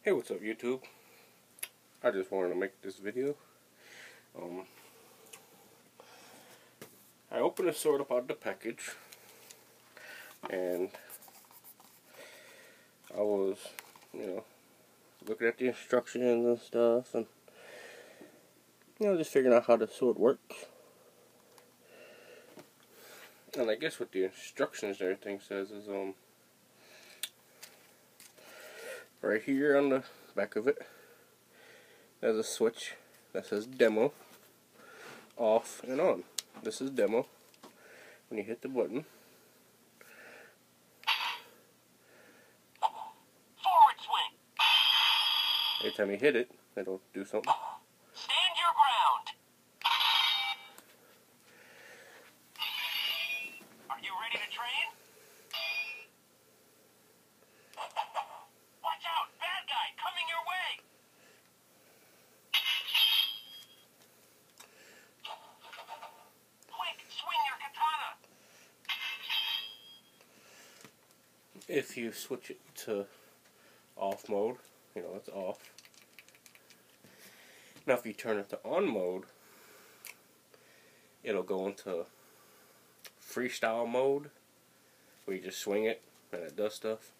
Hey, what's up YouTube? I just wanted to make this video. I opened a sort up out of the package, and I was, looking at the instructions and stuff, and just figuring out how the sword works. And I guess what the instructions and everything says is, right here on the back of it, there's a switch that says demo, off and on. This is demo. When you hit the button, forward swing. Every time you hit it, it'll do something. Stand your ground. Are you ready to train? Watch out, bad guy coming your way. Quick, swing your katana. If you switch it to off mode, it's off. Now if you turn it to on mode, it'll go into freestyle mode, where you just swing it and it does stuff.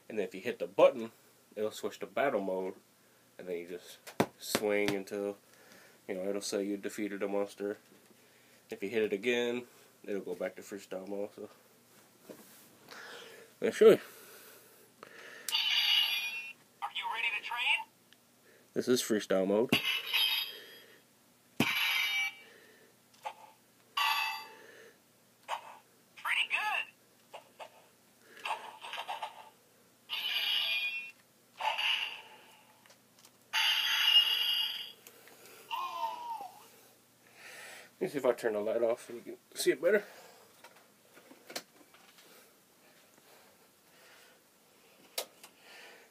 And then if you hit the button, it'll switch to battle mode, and then you just swing until, it'll say you defeated a monster. If you hit it again, it'll go back to freestyle mode. So let me show you. Are you ready to train? This is freestyle mode. Pretty good. Let me see if I turn the light off so you can see it better.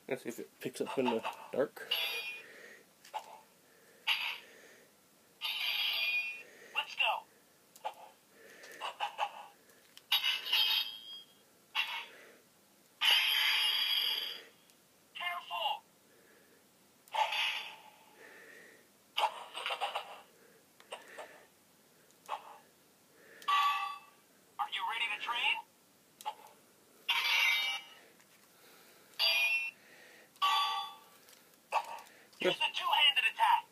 Let's see if it picks up in the dark. Let's go. Careful. Are you ready to train? Use the two-handed attack.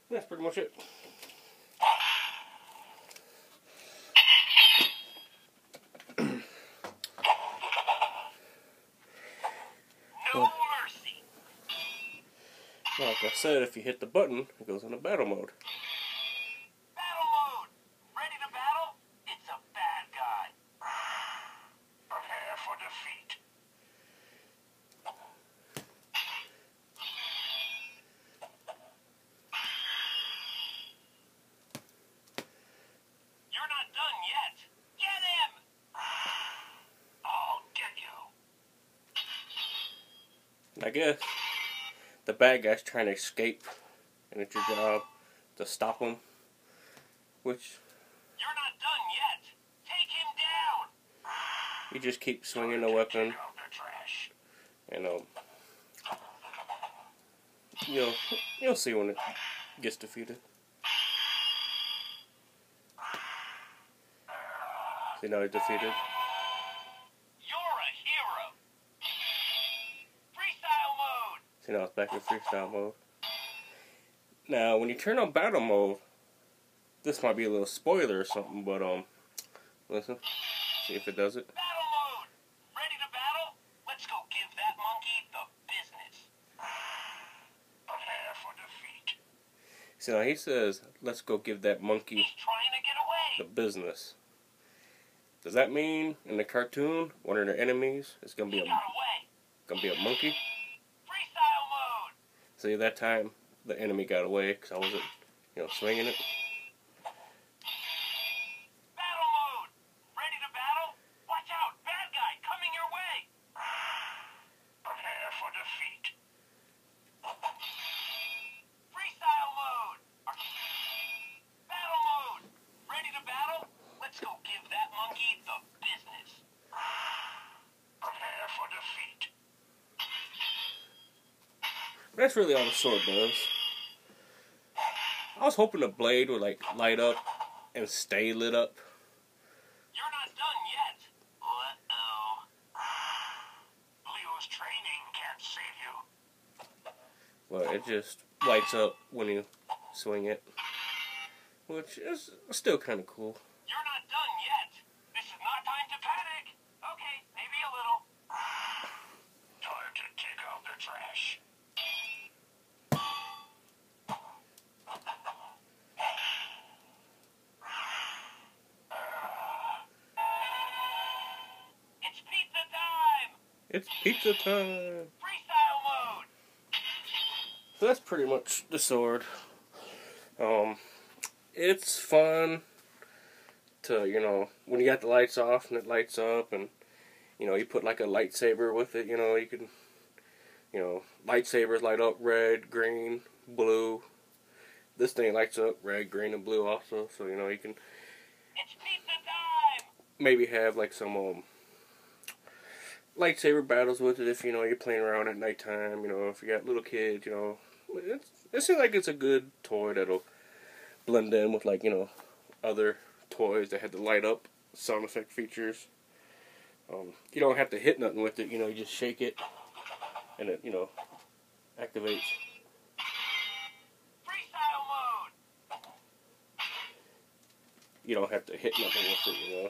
That's pretty much it. No mercy. Like I said, if you hit the button, it goes into battle mode. Battle mode. Ready to battle? It's a bad guy. Prepare for defeat. You're not done yet. Get him! I'll get you. I guess the bad guy's trying to escape, and it's your job to stop him. Which You're not done yet. Take him down. you just keep swinging the weapon, Check out the trash. and you'll see when it gets defeated. See, now he's defeated. You're a hero. Freestyle mode. See, now it's back in freestyle mode. Now, when you turn on battle mode, this might be a little spoiler or something, but listen, see if it does it. Battle mode. Ready to battle? Let's go give that monkey the business. Prepare for defeat. See, now he says, "Let's go give that monkey He's trying to get away. the business." Does that mean in the cartoon one of their enemies is gonna be He got away. a monkey? Freestyle mode. See, that time the enemy got away because I wasn't swinging it. Battle mode. Ready to battle? Watch out, bad guy coming your way. Prepare for defeat. Freestyle mode. Battle mode. Ready to battle? Let's go give that monkey the business. Prepare for defeat. That's really all the sword does. I was hoping the blade would like light up and stay lit up. You're not done yet. Uh-oh. Leo's training can't save you. But it just lights up when you swing it. Which is still kind of cool. You're not done yet. This is not time to panic. Okay, maybe a little. Time to take out the trash. It's pizza time! It's pizza time! Freestyle mode! So that's pretty much the sword. It's fun to, you know, when you got the lights off and it lights up and, you know, you put like a lightsaber with it, you know, you can, you know, lightsabers light up red, green, blue. This thing lights up red, green, and blue also, so, you know, you can It's pizza time! maybe have like some, lightsaber battles with it if, you know, you're playing around at nighttime, you know, if you got little kids, you know. It seems like it's a good toy that'll blend in with, like, you know, other toys that had the light up sound effect features. You don't have to hit nothing with it, you know, you just shake it and it, you know, activates. Freestyle mode! You don't have to hit nothing with it, you know.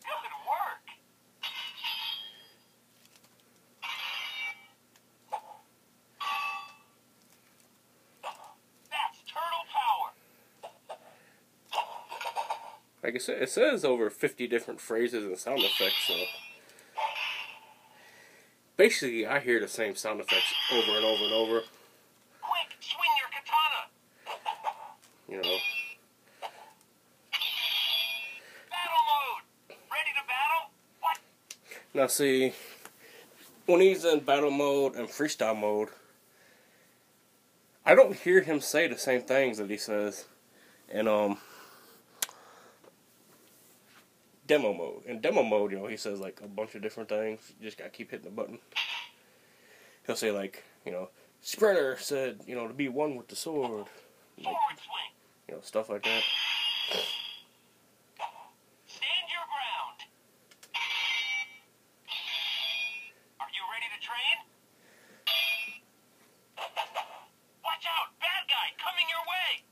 Good work! That's turtle power! Like I said, it says over 50 different phrases and sound effects, so basically I hear the same sound effects over and over and over. Quick, swing your katana! You know. Battle mode! Ready to battle? What? Now see, when he's in battle mode and freestyle mode, I don't hear him say the same things that he says in demo mode. In demo mode, you know, he says like a bunch of different things. You just gotta keep hitting the button. He'll say like, you know, Sprinter said, you know, to be one with the sword. Like, Forward swing! you know, stuff like that. Stand your ground! Are you ready to train? Watch out! Bad guy coming your way!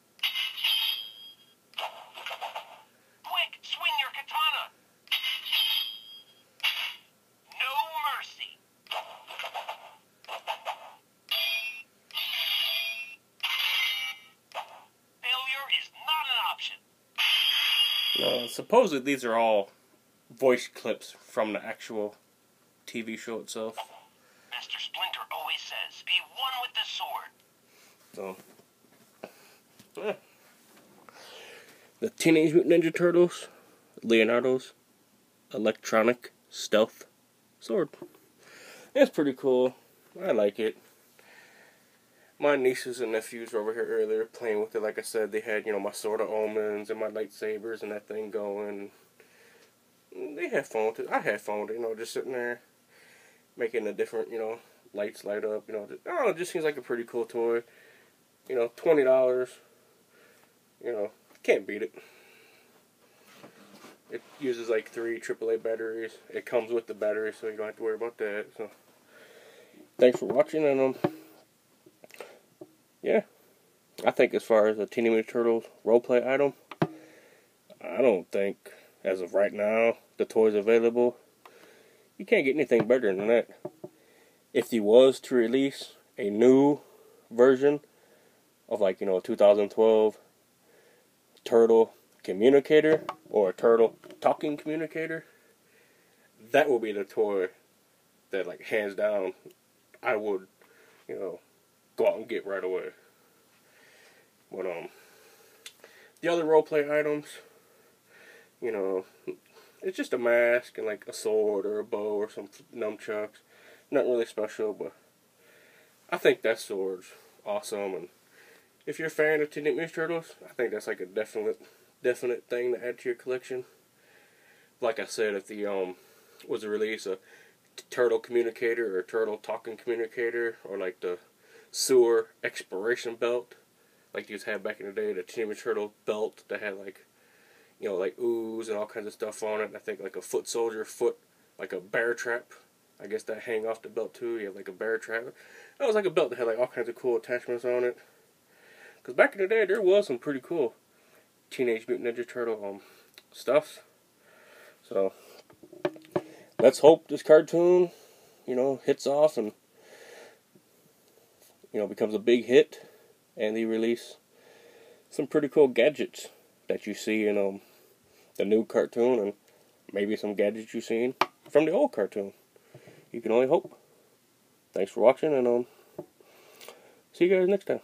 Quick, swing your katana! No mercy! Failure is not an option. Supposedly these are all voice clips from the actual TV show itself. Master Splinter always says, be one with the sword. So, yeah. The Teenage Mutant Ninja Turtles, Leonardo's electronic stealth sword. It's pretty cool. I like it. My nieces and nephews were over here earlier playing with it. Like I said, they had, you know, my Sword of Omens and my lightsabers and that thing going. They had fun with it. I had fun with it, you know, just sitting there making the different, you know, lights light up. You know, I don't know, it just seems like a pretty cool toy. You know, $20. You know, can't beat it. It uses like 3 AAA batteries. It comes with the battery, so you don't have to worry about that. So, thanks for watching, and yeah, I think as far as a Teenage Mutant Turtles roleplay item, I don't think, as of right now, the toys available, you can't get anything better than that. If he was to release a new version of, like, you know, a 2012 turtle communicator or a turtle talking communicator, that will be the toy that, like, hands down, I would, you know, go out and get right away. But the other roleplay items, you know, it's just a mask and like a sword or a bow or some nunchucks. Not really special, but I think that sword's awesome. And if you're a fan of Teenage Mutant Turtles, I think that's like a definite thing to add to your collection. Like I said, if the was a release of turtle communicator or turtle talking communicator, or like the sewer exploration belt, like you had back in the day, the Teenage Turtle belt that had like, you know, like ooze and all kinds of stuff on it. I think like a foot soldier foot, like a bear trap. I guess that hang off the belt too. You have like a bear trap. That was like a belt that had like all kinds of cool attachments on it. Because back in the day, there was some pretty cool Teenage Mutant Ninja Turtle stuff. So let's hope this cartoon, you know, hits off and, you know, becomes a big hit, and they release some pretty cool gadgets that you see in the new cartoon, and maybe some gadgets you've seen from the old cartoon. You can only hope. Thanks for watching, and see you guys next time.